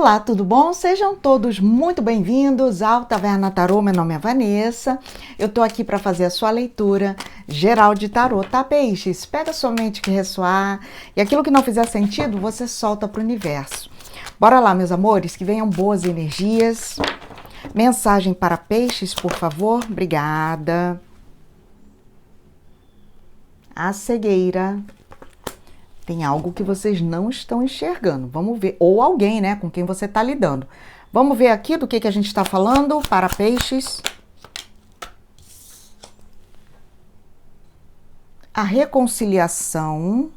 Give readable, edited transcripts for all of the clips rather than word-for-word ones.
Olá, tudo bom? Sejam todos muito bem-vindos ao Taverna Tarô. Meu nome é Vanessa. Eu tô aqui para fazer a sua leitura geral de tarô, tá, peixes? Pega sua mente que ressoar e aquilo que não fizer sentido, você solta pro universo. Bora lá, meus amores, que venham boas energias. Mensagem para peixes, por favor. Obrigada. A cegueira. Tem algo que vocês não estão enxergando. Vamos ver. Ou alguém, né, com quem você está lidando. Vamos ver aqui do que a gente está falando para peixes. A reconciliação.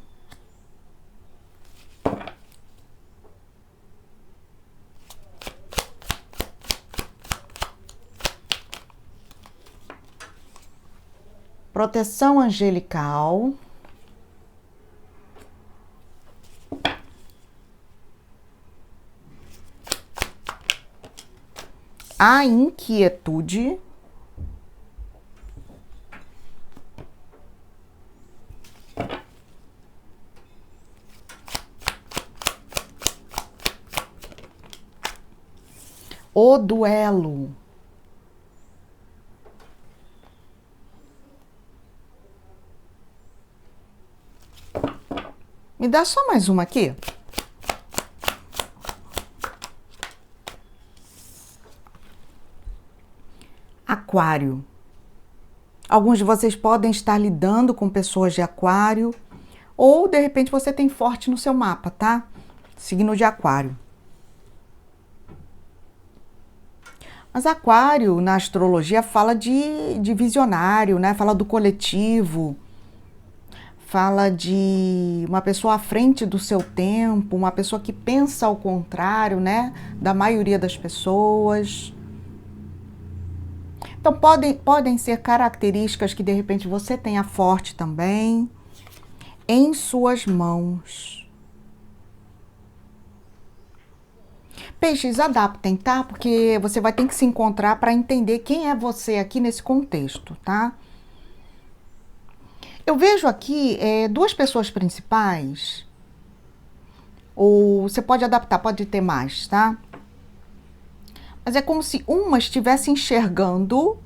Proteção angelical. A inquietude. O duelo. Me dá só mais uma aqui. Aquário. Alguns de vocês podem estar lidando com pessoas de aquário, ou de repente você tem forte no seu mapa, tá? Signo de aquário. Mas aquário, na astrologia, fala de visionário, né? Fala do coletivo, fala de uma pessoa à frente do seu tempo, uma pessoa que pensa ao contrário, né? Da maioria das pessoas. Então, podem ser características que, de repente, você tenha forte também em suas mãos. Peixes, adaptem, tá? Porque você vai ter que se encontrar para entender quem é você aqui nesse contexto, tá? Eu vejo aqui duas pessoas principais, ou você pode adaptar, pode ter mais, tá? Mas é como se uma estivesse enxergando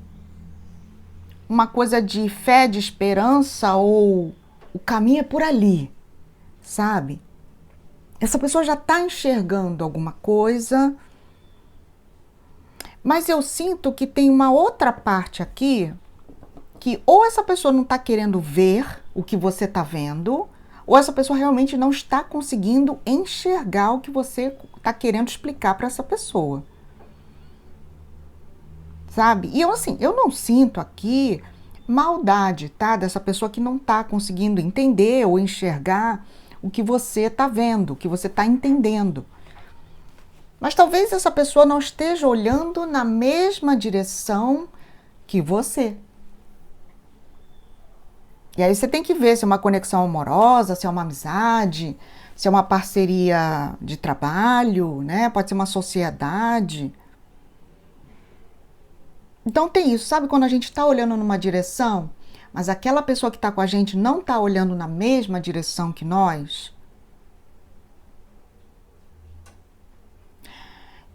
uma coisa de fé, de esperança, ou o caminho é por ali, sabe? Essa pessoa já está enxergando alguma coisa, mas eu sinto que tem uma outra parte aqui, que ou essa pessoa não está querendo ver o que você está vendo, ou essa pessoa realmente não está conseguindo enxergar o que você está querendo explicar para essa pessoa. Sabe? E eu não sinto aqui maldade, tá? Dessa pessoa que não tá conseguindo entender ou enxergar o que você tá vendo, o que você tá entendendo. Mas talvez essa pessoa não esteja olhando na mesma direção que você. E aí você tem que ver se é uma conexão amorosa, se é uma amizade, se é uma parceria de trabalho, né? Pode ser uma sociedade. Então tem isso, sabe quando a gente está olhando numa direção, mas aquela pessoa que está com a gente não está olhando na mesma direção que nós?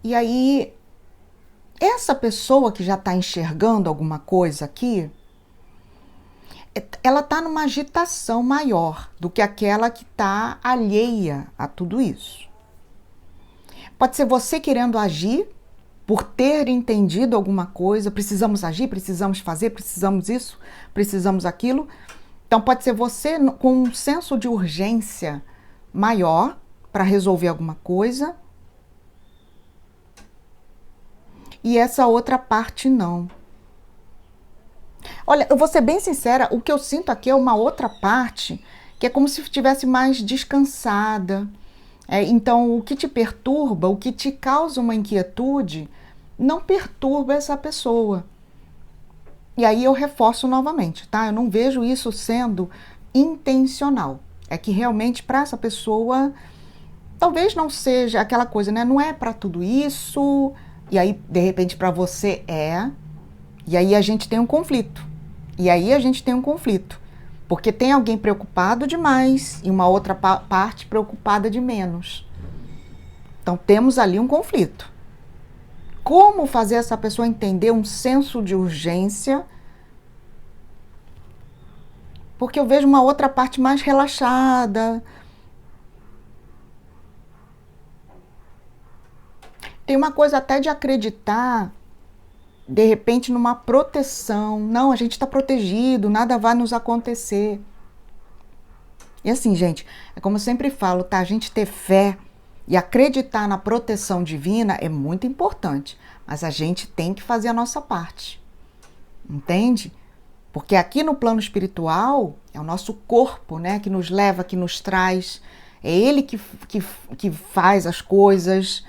E aí, essa pessoa que já está enxergando alguma coisa aqui, ela está numa agitação maior do que aquela que está alheia a tudo isso. Pode ser você querendo agir, por ter entendido alguma coisa, precisamos agir, precisamos fazer, precisamos isso, precisamos aquilo. Então pode ser você com um senso de urgência maior para resolver alguma coisa. E essa outra parte não. Olha, eu vou ser bem sincera, o que eu sinto aqui é uma outra parte que é como se estivesse mais descansada. Então o que te perturba, o que te causa uma inquietude, não perturba essa pessoa. E aí eu reforço novamente, tá? Eu não vejo isso sendo intencional. É que realmente para essa pessoa, talvez não seja aquela coisa, né? Não é para tudo isso, e aí de repente para você é, e aí a gente tem um conflito. Porque tem alguém preocupado demais e uma outra parte preocupada de menos. Então temos ali um conflito. Como fazer essa pessoa entender um senso de urgência? Porque eu vejo uma outra parte mais relaxada. Tem uma coisa até de acreditar, de repente, numa proteção. Não, a gente está protegido, nada vai nos acontecer. E assim, gente, é como eu sempre falo, tá? A gente ter fé e acreditar na proteção divina é muito importante, mas a gente tem que fazer a nossa parte, entende? Porque aqui no plano espiritual é o nosso corpo, né, que nos leva, que nos traz, é ele que faz as coisas.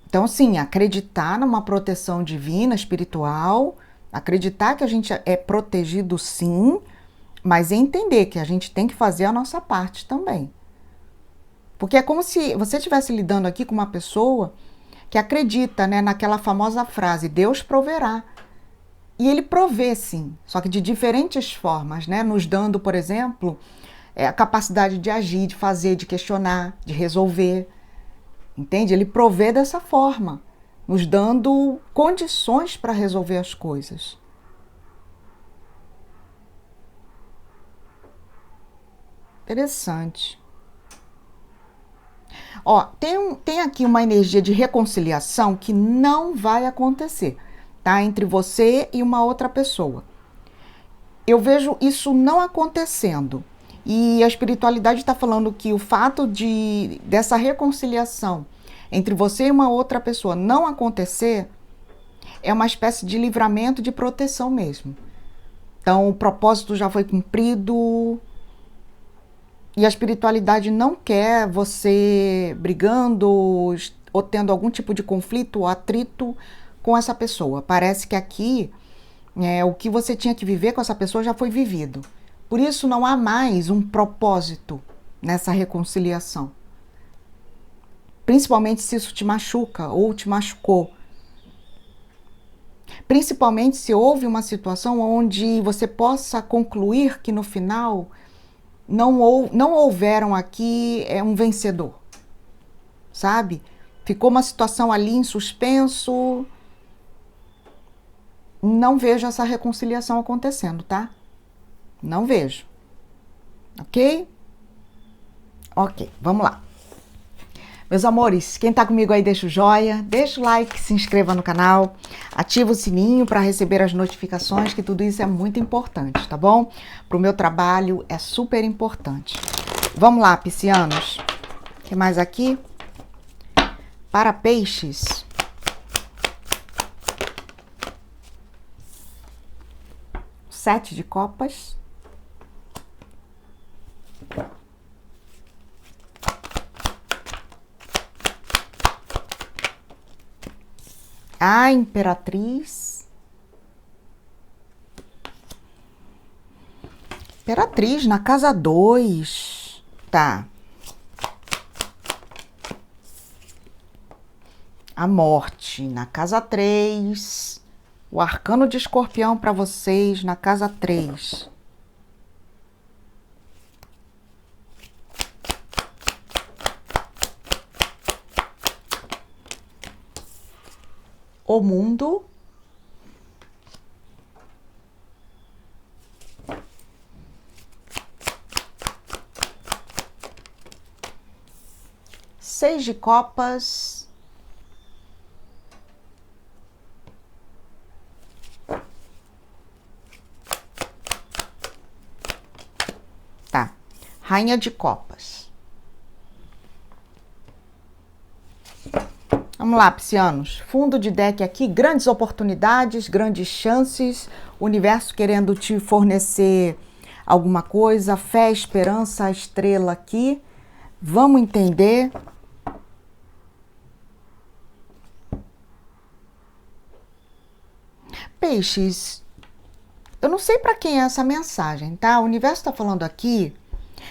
Então, sim, acreditar numa proteção divina, espiritual, acreditar que a gente é protegido, sim, mas entender que a gente tem que fazer a nossa parte também. Porque é como se você estivesse lidando aqui com uma pessoa que acredita, né, naquela famosa frase, Deus proverá. E ele provê, sim, só que de diferentes formas, né? Nos dando, por exemplo, a capacidade de agir, de fazer, de questionar, de resolver. Entende? Ele provê dessa forma, nos dando condições para resolver as coisas. Interessante. Ó, tem aqui uma energia de reconciliação que não vai acontecer, tá? Entre você e uma outra pessoa. Eu vejo isso não acontecendo. E a espiritualidade está falando que o fato dessa reconciliação entre você e uma outra pessoa não acontecer é uma espécie de livramento, de proteção mesmo. Então, o propósito já foi cumprido. E a espiritualidade não quer você brigando ou tendo algum tipo de conflito ou atrito com essa pessoa. Parece que aqui o que você tinha que viver com essa pessoa já foi vivido. Por isso não há mais um propósito nessa reconciliação. Principalmente se isso te machuca ou te machucou. Principalmente se houve uma situação onde você possa concluir que no final não houveram aqui um vencedor, sabe? Ficou uma situação ali em suspenso. Não vejo essa reconciliação acontecendo, tá? Não vejo. Ok? Ok, vamos lá. Meus amores, quem tá comigo aí deixa o joia, deixa o like, se inscreva no canal, ativa o sininho para receber as notificações, que tudo isso é muito importante, tá bom? Pro meu trabalho é super importante. Vamos lá, piscianos. O que mais aqui? Para peixes. Sete de copas. A Imperatriz. Imperatriz na casa 2. Tá. A Morte na casa 3. O Arcano de Escorpião para vocês na casa 3. O Mundo. Seis de copas. Tá. Rainha de copas. Vamos lá, piscianos. Fundo de deck aqui, grandes oportunidades, grandes chances, o universo querendo te fornecer alguma coisa, fé, esperança, a estrela aqui. Vamos entender. Peixes, eu não sei para quem é essa mensagem, tá? O universo está falando aqui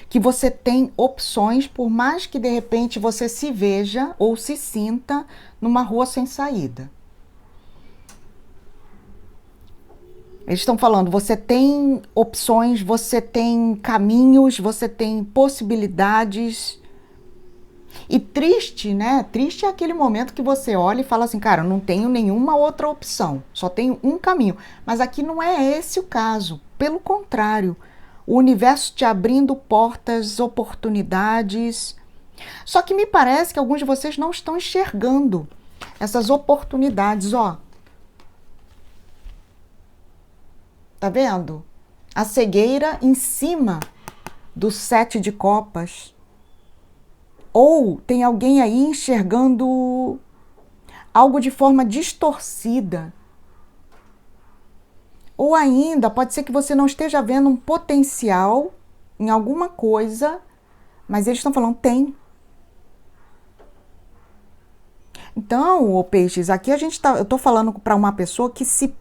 que você tem opções, por mais que de repente você se veja ou se sinta numa rua sem saída. Eles estão falando, você tem opções, você tem caminhos, você tem possibilidades. E triste, né? Triste é aquele momento que você olha e fala assim, cara, eu não tenho nenhuma outra opção, só tenho um caminho. Mas aqui não é esse o caso, pelo contrário, o universo te abrindo portas, oportunidades. Só que me parece que alguns de vocês não estão enxergando essas oportunidades, ó. Tá vendo? A cegueira em cima do 7 de copas. Ou tem alguém aí enxergando algo de forma distorcida. Ou ainda, pode ser que você não esteja vendo um potencial em alguma coisa, mas eles estão falando, tem. Então, ô peixes, aqui eu tô falando para uma pessoa que se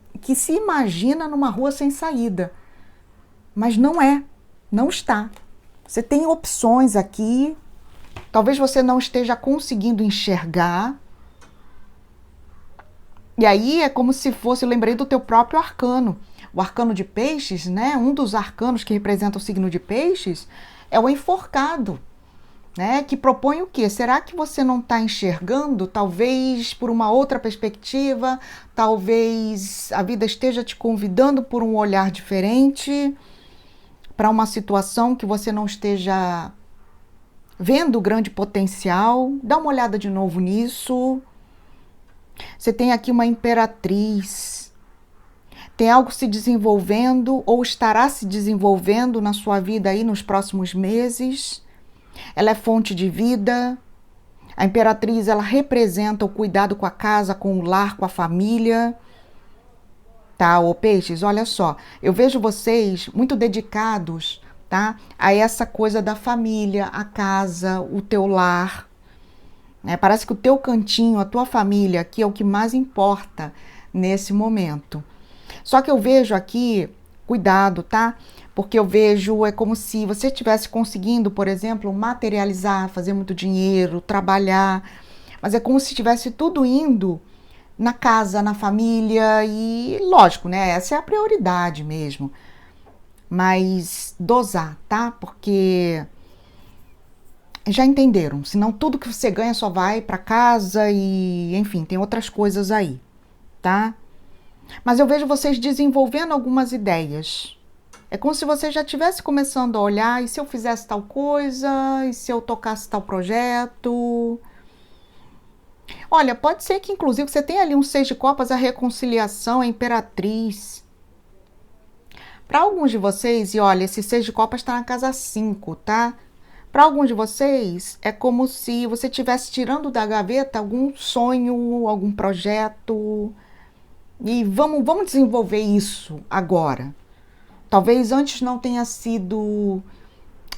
imagina numa rua sem saída. Mas não é, não está. Você tem opções aqui, talvez você não esteja conseguindo enxergar. E aí é como se fosse, eu lembrei do teu próprio arcano. O arcano de peixes, né? Um dos arcanos que representa o signo de peixes é o enforcado, né? Que propõe o quê? Será que você não está enxergando? Talvez por uma outra perspectiva, talvez a vida esteja te convidando por um olhar diferente para uma situação que você não esteja vendo o grande potencial. Dá uma olhada de novo nisso. Você tem aqui uma imperatriz. Tem algo se desenvolvendo ou estará se desenvolvendo na sua vida aí nos próximos meses. Ela é fonte de vida. A imperatriz, ela representa o cuidado com a casa, com o lar, com a família. Tá, ô peixes, olha só, eu vejo vocês muito dedicados, tá, a essa coisa da família, a casa, o teu lar, né? Parece que o teu cantinho, a tua família aqui é o que mais importa nesse momento. Só que eu vejo aqui, cuidado, tá? Porque eu vejo, é como se você estivesse conseguindo, por exemplo, materializar, fazer muito dinheiro, trabalhar, mas é como se tivesse tudo indo na casa, na família e, lógico, né? Essa é a prioridade mesmo. Mas dosar, tá? Porque já entenderam, senão tudo que você ganha só vai para casa e, enfim, tem outras coisas aí, tá? Mas eu vejo vocês desenvolvendo algumas ideias. É como se você já estivesse começando a olhar, e se eu fizesse tal coisa, e se eu tocasse tal projeto. Olha, pode ser que inclusive você tenha ali um 6 de copas, a reconciliação, a imperatriz. Para alguns de vocês, e olha, esse 6 de copas está na casa 5, tá? Para alguns de vocês, é como se você estivesse tirando da gaveta algum sonho, algum projeto. E vamos desenvolver isso agora. Talvez antes não tenha sido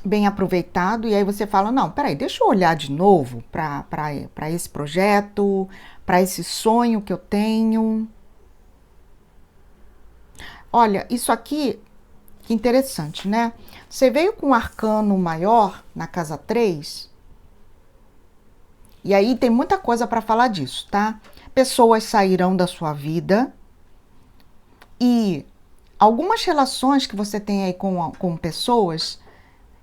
bem aproveitado, e aí você fala, não, peraí, deixa eu olhar de novo para esse projeto, para esse sonho que eu tenho. Olha, isso aqui, que interessante, né? Você veio com um arcano maior na casa 3, e aí tem muita coisa para falar disso, tá? Pessoas sairão da sua vida e algumas relações que você tem aí com pessoas,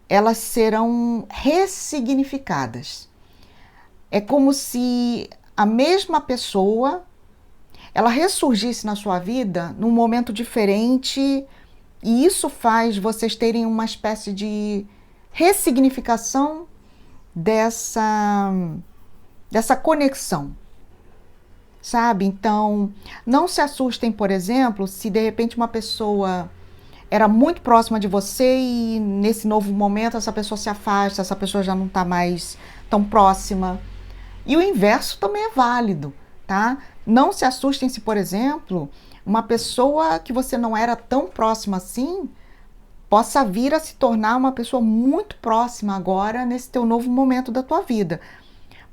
elas serão ressignificadas. É como se a mesma pessoa, ela ressurgisse na sua vida num momento diferente, e isso faz vocês terem uma espécie de ressignificação dessa conexão, sabe? Então, não se assustem, por exemplo, se de repente uma pessoa era muito próxima de você e nesse novo momento essa pessoa se afasta, essa pessoa já não está mais tão próxima. E o inverso também é válido, tá? Não se assustem se, por exemplo, uma pessoa que você não era tão próxima assim possa vir a se tornar uma pessoa muito próxima agora nesse teu novo momento da tua vida.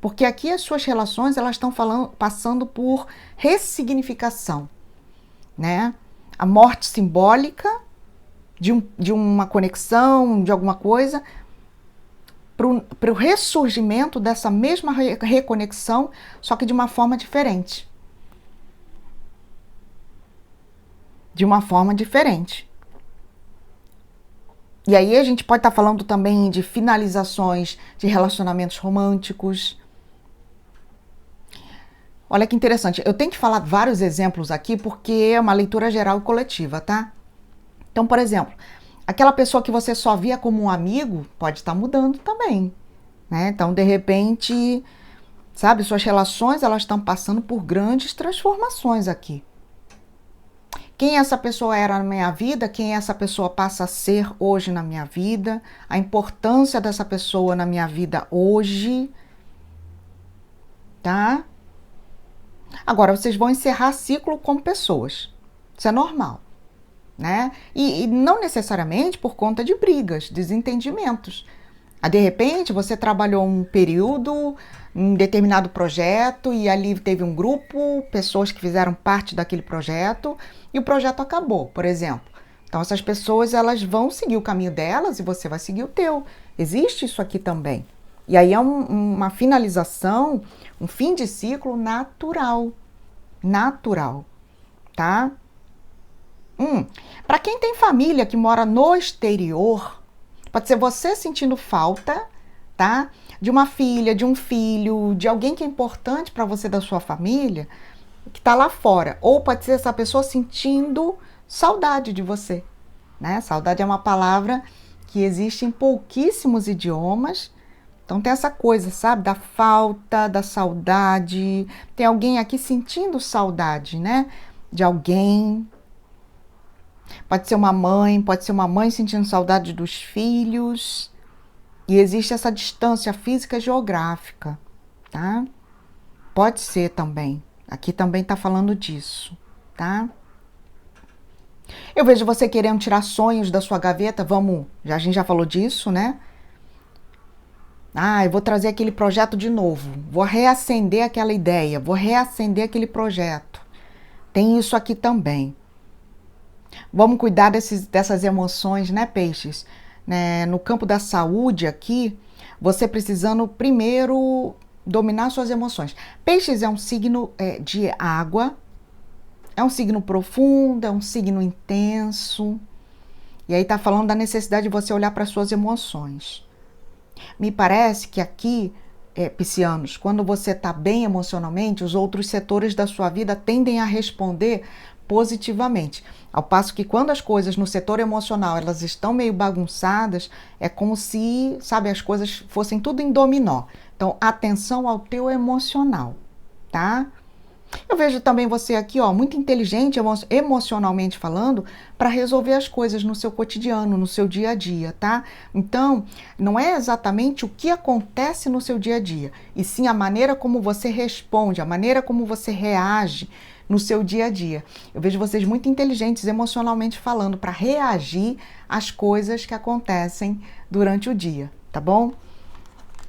Porque aqui as suas relações, elas estão passando por ressignificação, né? A morte simbólica de uma conexão, de alguma coisa, para o ressurgimento dessa mesma reconexão, só que de uma forma diferente. De uma forma diferente. E aí a gente pode estar falando também de finalizações de relacionamentos românticos. Olha que interessante, eu tenho que falar vários exemplos aqui porque é uma leitura geral e coletiva, tá? Então, por exemplo, aquela pessoa que você só via como um amigo pode estar mudando também, né? Então, de repente, sabe, suas relações elas estão passando por grandes transformações aqui. Quem essa pessoa era na minha vida, quem essa pessoa passa a ser hoje na minha vida, a importância dessa pessoa na minha vida hoje, tá? Agora, vocês vão encerrar ciclo com pessoas. Isso é normal, né? E não necessariamente por conta de brigas, desentendimentos. De repente, você trabalhou um período, um determinado projeto, e ali teve um grupo, pessoas que fizeram parte daquele projeto, e o projeto acabou, por exemplo. Então, essas pessoas elas vão seguir o caminho delas e você vai seguir o teu. Existe isso aqui também. E aí é uma finalização, um fim de ciclo natural. Natural, tá? Para quem tem família que mora no exterior, pode ser você sentindo falta, tá? De uma filha, de um filho, de alguém que é importante para você da sua família, que está lá fora. Ou pode ser essa pessoa sentindo saudade de você, né? Saudade é uma palavra que existe em pouquíssimos idiomas. Então tem essa coisa, sabe? Da falta, da saudade. Tem alguém aqui sentindo saudade, né? De alguém. Pode ser uma mãe sentindo saudade dos filhos. E existe essa distância física e geográfica, tá? Pode ser também. Aqui também tá falando disso, tá? Eu vejo você querendo tirar sonhos da sua gaveta. A gente já falou disso, né? Eu vou trazer aquele projeto de novo. Vou reacender aquela ideia. Vou reacender aquele projeto. Tem isso aqui também. Vamos cuidar dessas emoções, né, peixes? No campo da saúde aqui, você precisando primeiro dominar suas emoções. Peixes é um signo de água, é um signo profundo, é um signo intenso. E aí tá falando da necessidade de você olhar para suas emoções. Me parece que aqui, piscianos, quando você está bem emocionalmente, os outros setores da sua vida tendem a responder positivamente. Ao passo que quando as coisas no setor emocional elas estão meio bagunçadas, é como se, sabe, as coisas fossem tudo em dominó. Então, atenção ao teu emocional, tá? Eu vejo também você aqui, muito inteligente emocionalmente falando, para resolver as coisas no seu cotidiano, no seu dia a dia, tá? Então, não é exatamente o que acontece no seu dia a dia, e sim a maneira como você responde, a maneira como você reage no seu dia a dia. Eu vejo vocês muito inteligentes emocionalmente falando para reagir às coisas que acontecem durante o dia, tá bom?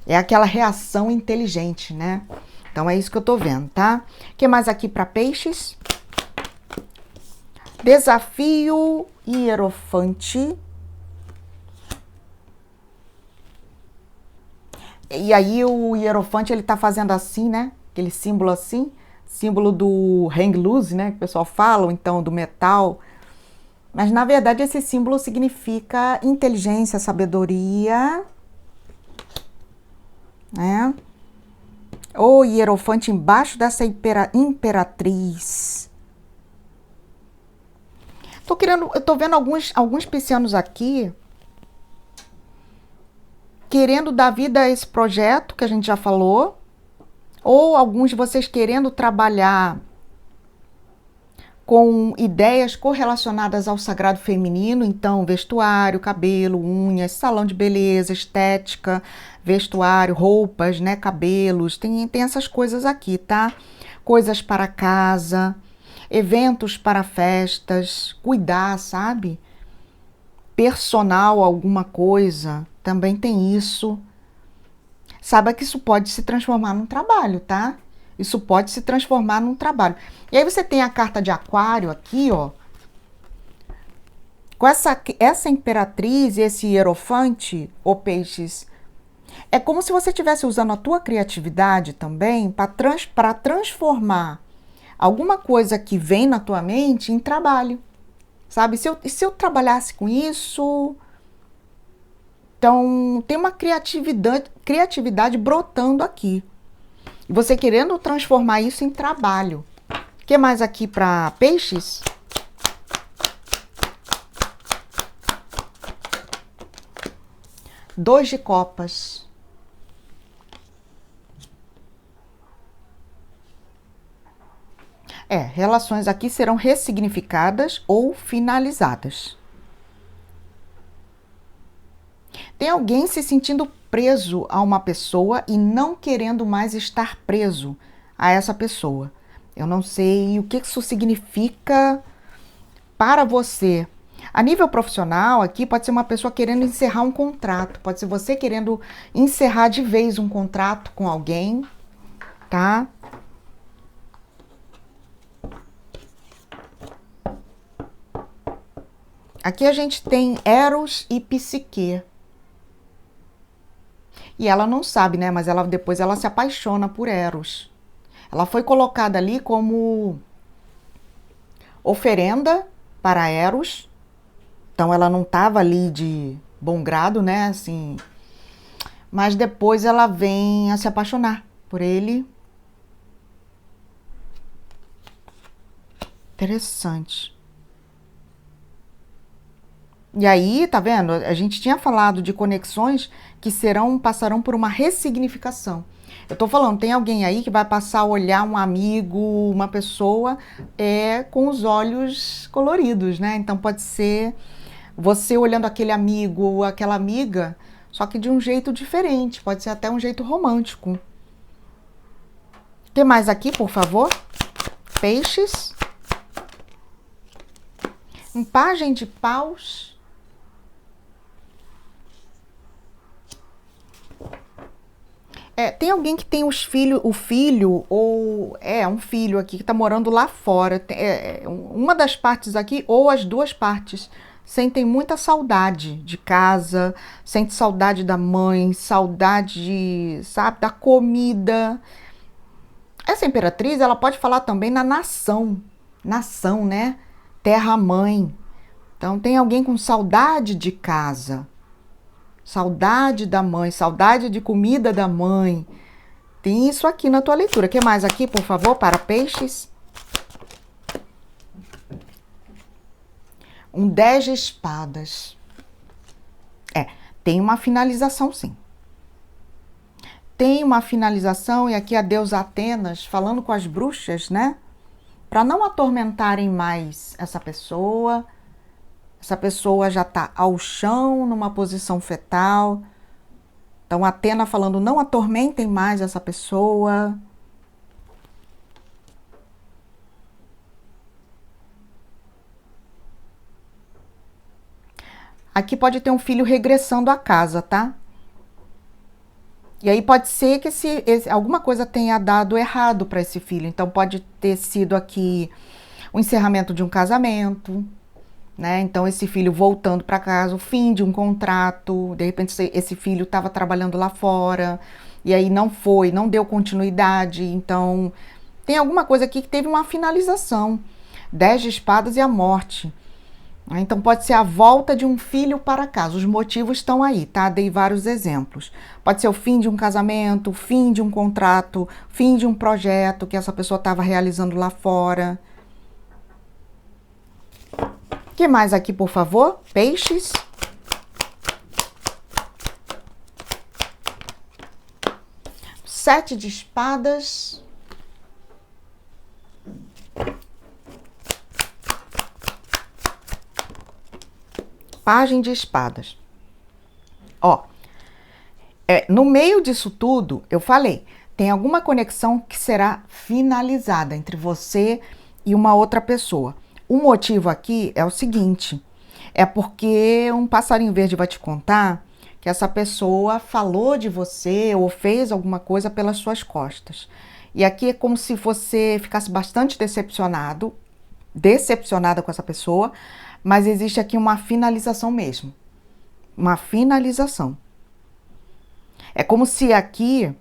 É aquela reação inteligente, né? Então é isso que eu tô vendo, tá? O que mais aqui para peixes? Desafio hierofante. E aí o hierofante ele tá fazendo assim, né? Aquele símbolo assim, símbolo do hang loose, né? Que o pessoal fala, ou então do metal. Mas na verdade esse símbolo significa inteligência, sabedoria, né? O hierofante embaixo dessa imperatriz. Eu tô vendo alguns piscianos aqui querendo dar vida a esse projeto que a gente já falou, ou alguns de vocês querendo trabalhar com ideias correlacionadas ao sagrado feminino, então vestuário, cabelo, unhas, salão de beleza, estética, vestuário, roupas, né, cabelos, tem essas coisas aqui, tá? Coisas para casa, eventos para festas, cuidar, sabe? Personal, alguma coisa, também tem isso. Saiba que isso pode se transformar num trabalho, tá? Isso pode se transformar num trabalho. E aí você tem a carta de Aquário aqui, ó. Com essa imperatriz e esse hierofante, ou peixes, é como se você estivesse usando a tua criatividade também para transformar alguma coisa que vem na tua mente em trabalho. Sabe? Se eu trabalhasse com isso, Então, tem uma criatividade brotando aqui. E você querendo transformar isso em trabalho. O que mais aqui para peixes? Dois de copas. Relações aqui serão ressignificadas ou finalizadas. Tem alguém se sentindo preso a uma pessoa e não querendo mais estar preso a essa pessoa. Eu não sei o que isso significa para você. A nível profissional, aqui pode ser uma pessoa querendo encerrar um contrato, pode ser você querendo encerrar de vez um contrato com alguém, tá? Aqui a gente tem Eros e Psique. E ela não sabe, né? Mas depois ela se apaixona por Eros. Ela foi colocada ali como oferenda para Eros. Então ela não estava ali de bom grado, né? Assim. Mas depois ela vem a se apaixonar por ele. Interessante. E aí, tá vendo? A gente tinha falado de conexões que passarão por uma ressignificação. Eu tô falando, tem alguém aí que vai passar a olhar um amigo, uma pessoa, com os olhos coloridos, né? Então pode ser você olhando aquele amigo ou aquela amiga, só que de um jeito diferente, pode ser até um jeito romântico. O que mais aqui, por favor? Peixes. Um pajem de paus. Tem alguém que tem o filho, ou um filho aqui que está morando lá fora. Uma das partes aqui, ou as duas partes, sentem muita saudade de casa, sente saudade da mãe, saudade, sabe, da comida. Essa imperatriz, ela pode falar também na nação, né? Terra-mãe. Então, tem alguém com saudade de casa. Saudade da mãe, saudade de comida da mãe. Tem isso aqui na tua leitura. O que mais aqui, por favor, para peixes? Um 10 de espadas. Tem uma finalização, sim. Tem uma finalização, e aqui a deusa Atenas falando com as bruxas, né? Para não atormentarem mais essa pessoa. Essa pessoa já está ao chão, numa posição fetal. Então, Atena falando, não atormentem mais essa pessoa. Aqui pode ter um filho regressando à casa, tá? E aí pode ser que alguma coisa tenha dado errado para esse filho. Então, pode ter sido aqui o encerramento de um casamento, né? Então, esse filho voltando para casa, o fim de um contrato, de repente esse filho estava trabalhando lá fora, e aí não deu continuidade, então tem alguma coisa aqui que teve uma finalização. 10 de espadas e a morte. Então pode ser a volta de um filho para casa, os motivos estão aí, tá? Dei vários exemplos. Pode ser o fim de um casamento, o fim de um contrato, fim de um projeto que essa pessoa estava realizando lá fora. O que mais aqui, por favor? Peixes. Sete de espadas. Pajem de espadas. No meio disso tudo, eu falei, tem alguma conexão que será finalizada entre você e uma outra pessoa. O motivo aqui é o seguinte, é porque um passarinho verde vai te contar que essa pessoa falou de você ou fez alguma coisa pelas suas costas. E aqui é como se você ficasse bastante decepcionada com essa pessoa, mas existe aqui uma finalização mesmo. Uma finalização. É como se aqui,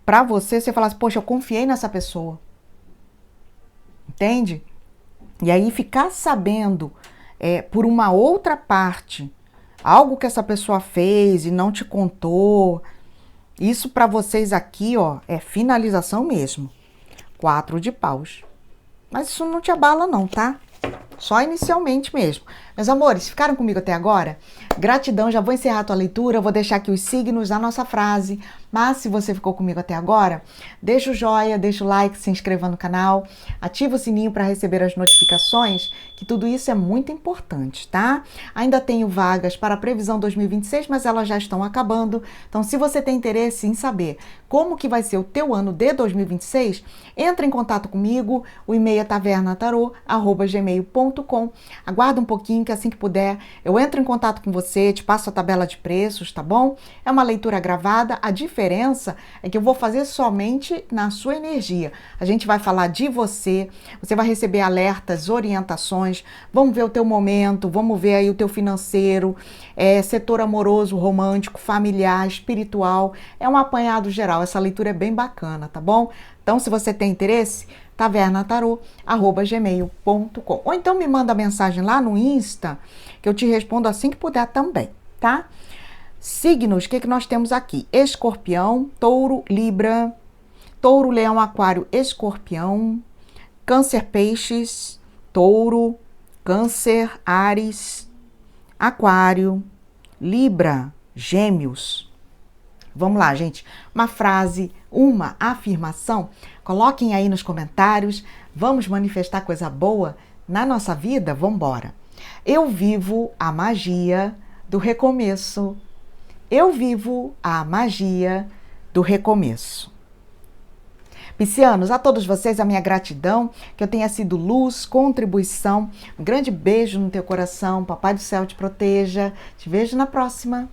para você falasse, poxa, eu confiei nessa pessoa. Entende? E aí ficar sabendo por uma outra parte algo que essa pessoa fez e não te contou. Isso para vocês aqui, ó, é finalização mesmo. 4 de paus. Mas isso não te abala não, tá? Só inicialmente mesmo. Meus amores, ficaram comigo até agora? Gratidão, já vou encerrar a tua leitura, vou deixar aqui os signos da nossa frase, mas se você ficou comigo até agora, deixa o joinha, deixa o like, se inscreva no canal, ativa o sininho para receber as notificações, que tudo isso é muito importante, tá? Ainda tenho vagas para a previsão 2026, mas elas já estão acabando, então se você tem interesse em saber como que vai ser o teu ano de 2026, entre em contato comigo, o e-mail é tavernatarô@gmail.com. Aguarda um pouquinho que assim que puder, eu entro em contato com você, te passo a tabela de preços, tá bom? É uma leitura gravada, a diferença é que eu vou fazer somente na sua energia. A gente vai falar de você, você vai receber alertas, orientações, vamos ver o teu momento, vamos ver aí o teu financeiro, setor amoroso, romântico, familiar, espiritual, é um apanhado geral, essa leitura é bem bacana, tá bom? Então, se você tem interesse, tavernatarô@gmail.com. Ou então me manda mensagem lá no Insta, que eu te respondo assim que puder também, tá? Signos, o que nós temos aqui? Escorpião, Touro, Libra, Touro, Leão, Aquário, Escorpião, Câncer, Peixes, Touro, Câncer, Áries, Aquário, Libra, Gêmeos. Vamos lá, gente. Uma frase, uma afirmação. Coloquem aí nos comentários. Vamos manifestar coisa boa na nossa vida? Vamos embora. Eu vivo a magia do recomeço. Eu vivo a magia do recomeço. Piscianos, a todos vocês a minha gratidão, que eu tenha sido luz, contribuição. Um grande beijo no teu coração. Papai do céu te proteja. Te vejo na próxima.